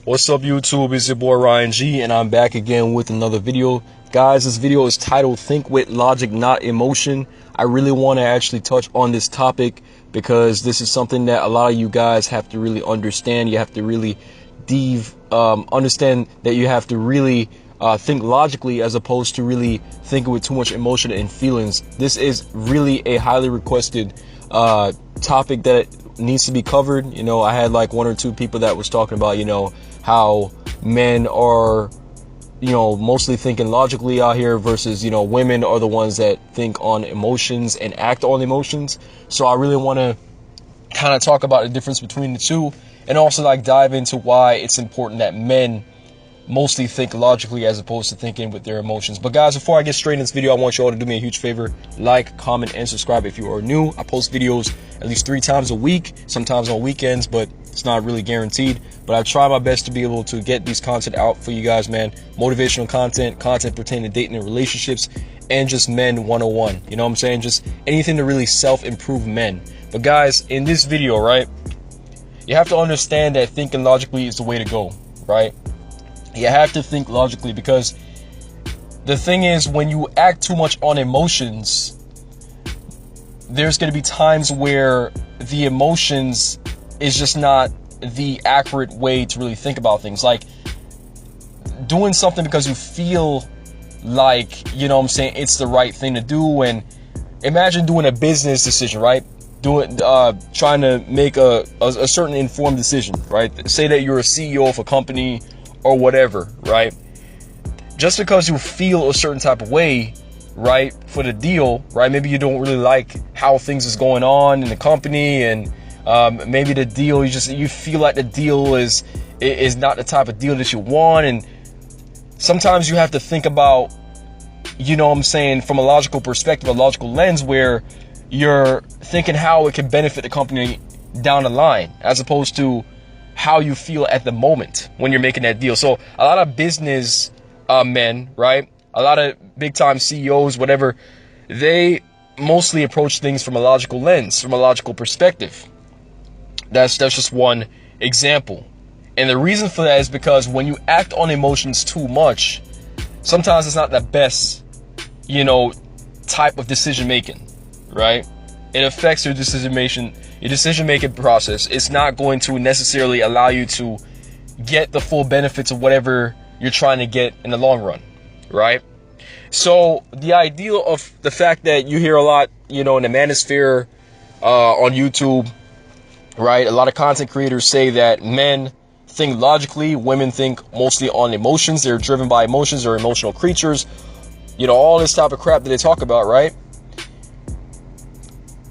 What's up, YouTube? It's your boy Ryan G, and I'm back again with another video. Guys, this video is titled Think with Logic, Not Emotion. I really want to actually touch on this topic because this is something that a lot of you guys have to really understand. You have to really understand that you have to really think logically as opposed to really thinking with too much emotion and feelings. This is really a highly requested topic that needs to be covered. You know, I had like one or two people that was talking about, you know, how men are, you know, mostly thinking logically out here versus, you know, women are the ones that think on emotions and act on emotions. So I really want to kind of talk about the difference between the two, and also like dive into why it's important that men mostly think logically as opposed to thinking with their emotions. But guys, before I get straight into this video, I want you all to do me a huge favor: like, comment, and subscribe if you are new. I post videos at least 3 times a week, sometimes on weekends, but it's not really guaranteed. But I try my best to be able to get these content out for you guys, man. Motivational content pertaining to dating and relationships, and just men 101. You know what I'm saying? Just anything to really self-improve men. But guys, in this video, right, you have to understand that thinking logically is the way to go, right? You have to think logically, because the thing is, when you act too much on emotions, there's going to be times where the emotions is just not the accurate way to really think about things. Like doing something because you feel like, you know what I'm saying, it's the right thing to do. And imagine doing a business decision, right? Trying to make a certain informed decision, right? Say that you're a CEO of a company or whatever, right? Just because you feel a certain type of way, right, for the deal, right? Maybe you don't really like how things is going on in the company, and maybe the deal, you feel like the deal is not the type of deal that you want. And sometimes you have to think about, you know what I'm saying, from a logical perspective, a logical lens, where you're thinking how it can benefit the company down the line, as opposed to how you feel at the moment when you're making that deal. So a lot of business men, right, a lot of big time CEOs, whatever, they mostly approach things from a logical lens, from a logical perspective. That's just one example. And the reason for that is because when you act on emotions too much, sometimes it's not the best, you know, type of decision making, right? It affects your decision making process. It's not going to necessarily allow you to get the full benefits of whatever you're trying to get in the long run, right? So the idea of the fact that you hear a lot, you know, in the manosphere, on YouTube, right? A lot of content creators say that men think logically, women think mostly on emotions. They're driven by emotions. They're emotional creatures. You know, all this type of crap that they talk about, right?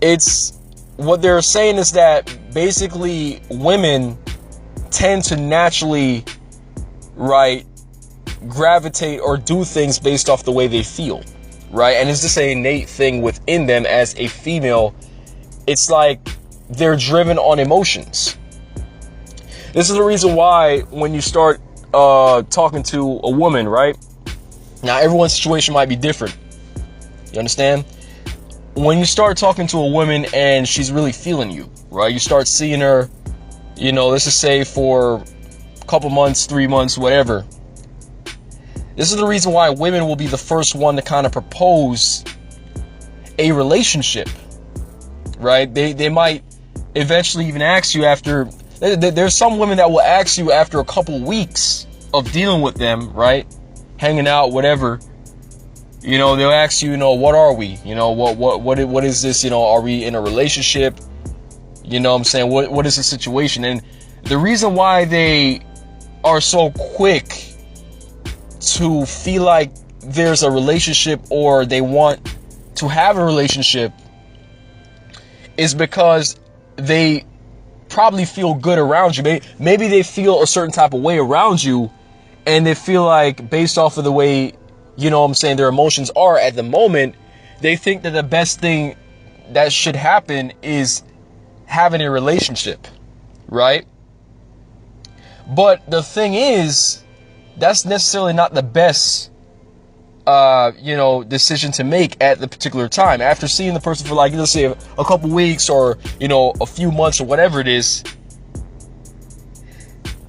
It's what they're saying is that basically women tend to naturally, right, gravitate or do things based off the way they feel, right? And it's just an innate thing within them as a female. It's like they're driven on emotions. This is the reason why when you start talking to a woman, right? Now, everyone's situation might be different. You understand? When you start talking to a woman and she's really feeling you, right? You start seeing her, you know, let's just say for a couple months, 3 months, whatever. This is the reason why women will be the first one to kind of propose a relationship, right? They might eventually even ask you after. There's some women that will ask you after a couple weeks of dealing with them, right? Hanging out, whatever. You know, they'll ask you, you know, what are we? You know, what is this? You know, are we in a relationship? You know what I'm saying? What is the situation? And the reason why they are so quick to feel like there's a relationship or they want to have a relationship is because they probably feel good around you. Maybe they feel a certain type of way around you, and they feel like based off of the way, you know what I'm saying, their emotions are at the moment, they think that the best thing that should happen is having a relationship, right? But the thing is, that's necessarily not the best, you know, decision to make at the particular time. After seeing the person for like, let's say a couple weeks or, you know, a few months or whatever it is,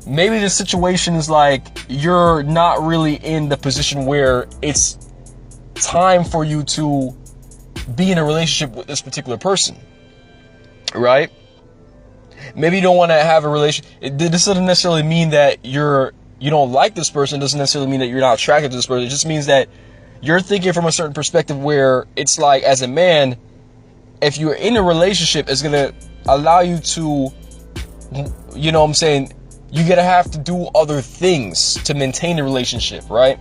maybe the situation is like you're not really in the position where it's time for you to be in a relationship with this particular person, right? Maybe you don't want to have a relationship. This doesn't necessarily mean that you don't like this person. It doesn't necessarily mean that you're not attracted to this person. It just means that you're thinking from a certain perspective where it's like, as a man, if you're in a relationship, it's going to allow you to, you know what I'm saying, you're going to have to do other things to maintain the relationship, right?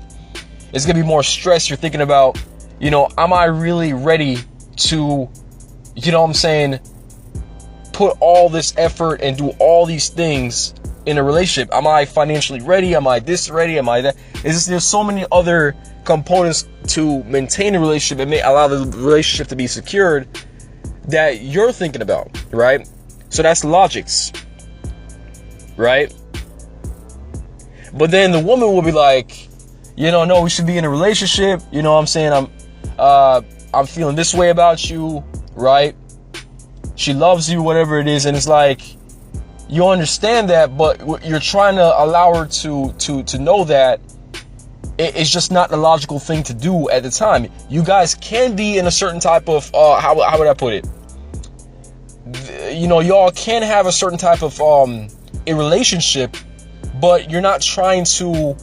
It's going to be more stress. You're thinking about, am I really ready to, you know what I'm saying, put all this effort and do all these things in a relationship? Am I financially ready? Am I this ready? Am I that? There's so many other components to maintain a relationship and may allow the relationship to be secured that you're thinking about, right? So that's logics, right? But then the woman will be like, no, we should be in a relationship. You know what I'm saying? I'm feeling this way about you, right? She loves you, whatever it is. And it's like, you understand that, but you're trying to allow her to know that it's just not the logical thing to do at the time. You guys can be in a certain type of, how would I put it? Y'all can have a certain type of, a relationship, but you're not trying to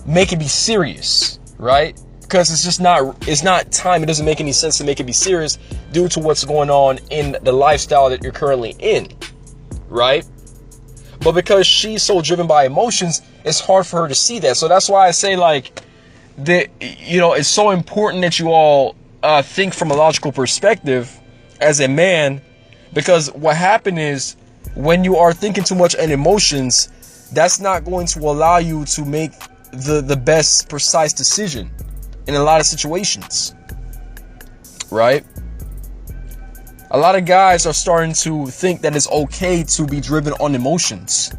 make it be serious, right? Because it's not time. It doesn't make any sense to make it be serious due to what's going on in the lifestyle that you're currently in, right? But because she's so driven by emotions, it's hard for her to see that. So that's why I say, like, that, it's so important that you all think from a logical perspective as a man, because what happened is when you are thinking too much in emotions, that's not going to allow you to make the best precise decision in a lot of situations, right? A lot of guys are starting to think that it's okay to be driven on emotions.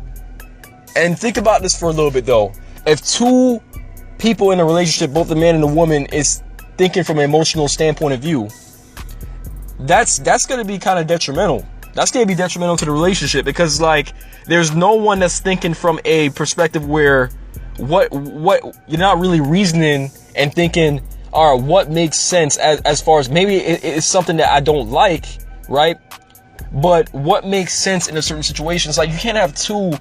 And think about this for a little bit though. If two people in a relationship, both the man and the woman, is thinking from an emotional standpoint of view, that's going to be kind of detrimental. That's going to be detrimental to the relationship, because like there's no one that's thinking from a perspective where what you're not really reasoning and thinking, all right, what makes sense as far as maybe it's something that I don't like, right? But what makes sense in a certain situation? It's like you can't have two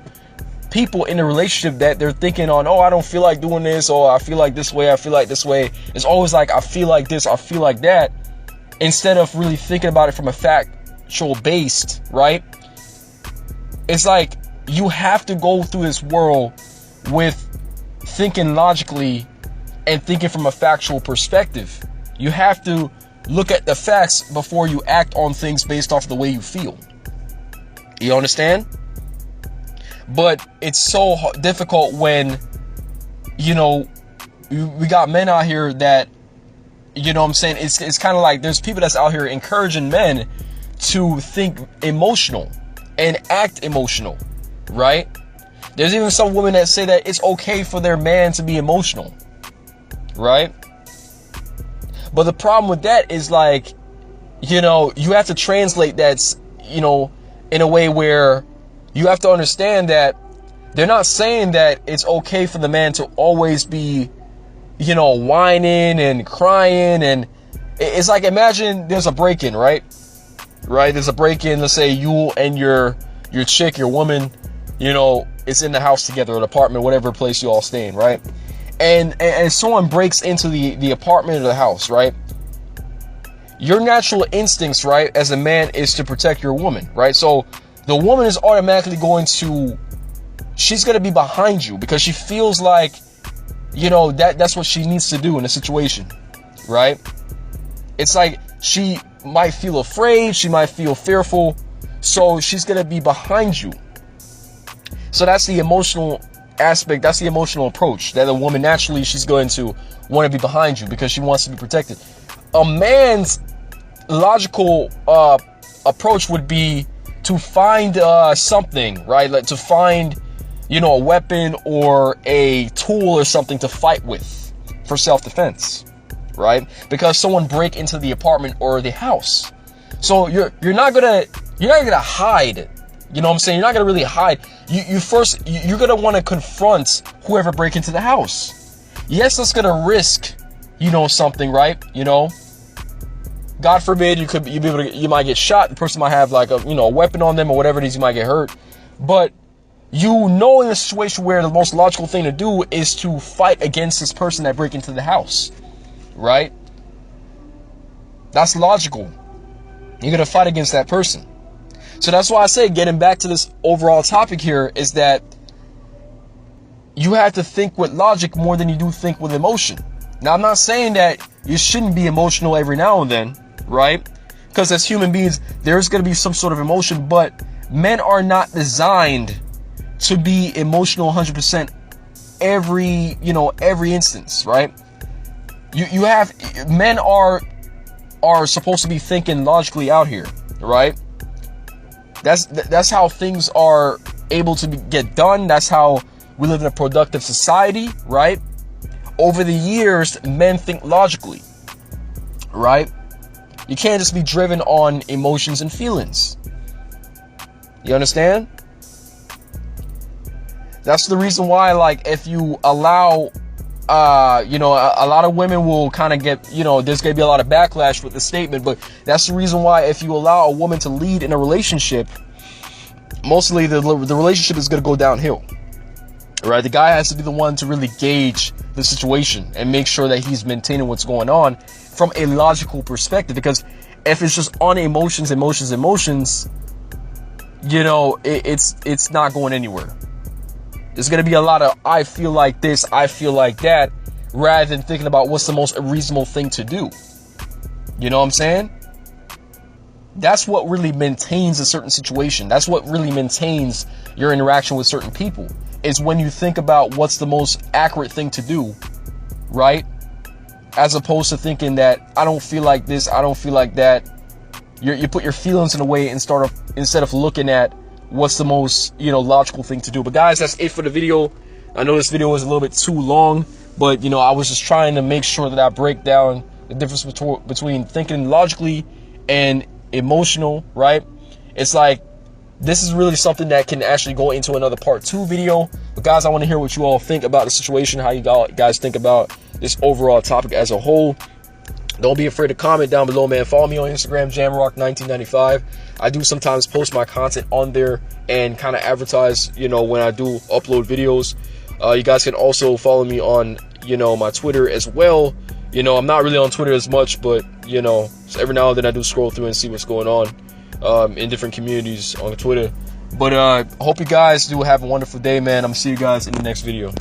people in a relationship that they're thinking on, oh, I don't feel like doing this, or I feel like this way, I feel like this way. It's always like, I feel like this, I feel like that, instead of really thinking about it from a factual based, right? It's like you have to go through this world with thinking logically and thinking from a factual perspective. You have to look at the facts before you act on things based off the way you feel. You understand? But it's so difficult when, we got men out here that, you know what I'm saying? It's kind of like there's people that's out here encouraging men to think emotional and act emotional, right? There's even some women that say that it's okay for their man to be emotional, right? But the problem with that is like, you have to translate that, in a way where you have to understand that they're not saying that it's okay for the man to always be, whining and crying. And it's like, imagine there's a break-in, right? There's a break-in. Let's say you and your chick, your woman, it's in the house together, an apartment, whatever place you all stay in, right? And someone breaks into the apartment or the house, right? Your natural instincts, right, as a man is to protect your woman, right? So the woman is automatically she's going to be behind you because she feels like, that's what she needs to do in a situation, right? It's like she might feel afraid, she might feel fearful, so she's going to be behind you. So that's the emotional aspect, that's the emotional approach, that a woman naturally, she's going to want to be behind you because she wants to be protected. A man's logical approach would be to find something, right? Like to find, a weapon or a tool or something to fight with for self-defense, right? Because someone break into the apartment or the house. So you're not gonna hide You know what I'm saying? You're not going to really hide. You're going to want to confront whoever break into the house. Yes, that's going to risk, something, right? God forbid you might get shot. The person might have like a weapon on them or whatever it is. You might get hurt. But in a situation where the most logical thing to do is to fight against this person that break into the house, right? That's logical. You're going to fight against that person. So that's why I say, getting back to this overall topic here, is that you have to think with logic more than you do think with emotion. Now, I'm not saying that you shouldn't be emotional every now and then, right? Because as human beings, there's going to be some sort of emotion, but men are not designed to be emotional 100% every instance, right? Men are supposed to be thinking logically out here, right? That's how things are able to get done. That's how we live in a productive society, right? Over the years, men think logically, right? You can't just be driven on emotions and feelings. You understand? That's the reason why, like, if you allow, a lot of women will kind of get, there's going to be a lot of backlash with the statement, but that's the reason why if you allow a woman to lead in a relationship, mostly the relationship is going to go downhill, right? The guy has to be the one to really gauge the situation and make sure that he's maintaining what's going on from a logical perspective, because if it's just on emotions, it's not going anywhere. There's going to be a lot of, I feel like this, I feel like that, rather than thinking about what's the most reasonable thing to do. You know what I'm saying? That's what really maintains a certain situation. That's what really maintains your interaction with certain people, is when you think about what's the most accurate thing to do, right? As opposed to thinking that I don't feel like this, I don't feel like that. You put your feelings in a way instead of looking at what's the most, logical thing to do. But guys, that's it for the video. I know this video was a little bit too long, but I was just trying to make sure that I break down the difference between thinking logically and emotional, right? It's like, this is really something that can actually go into another part 2 video. But guys, I want to hear what you all think about the situation, how you guys think about this overall topic as a whole. Don't be afraid to comment down below, man. Follow me on Instagram, Jamrock1995. I do sometimes post my content on there and kind of advertise, when I do upload videos. You guys can also follow me on, my Twitter as well. I'm not really on Twitter as much, but, so every now and then I do scroll through and see what's going on in different communities on Twitter. But I hope you guys do have a wonderful day, man. I'm going to see you guys in the next video.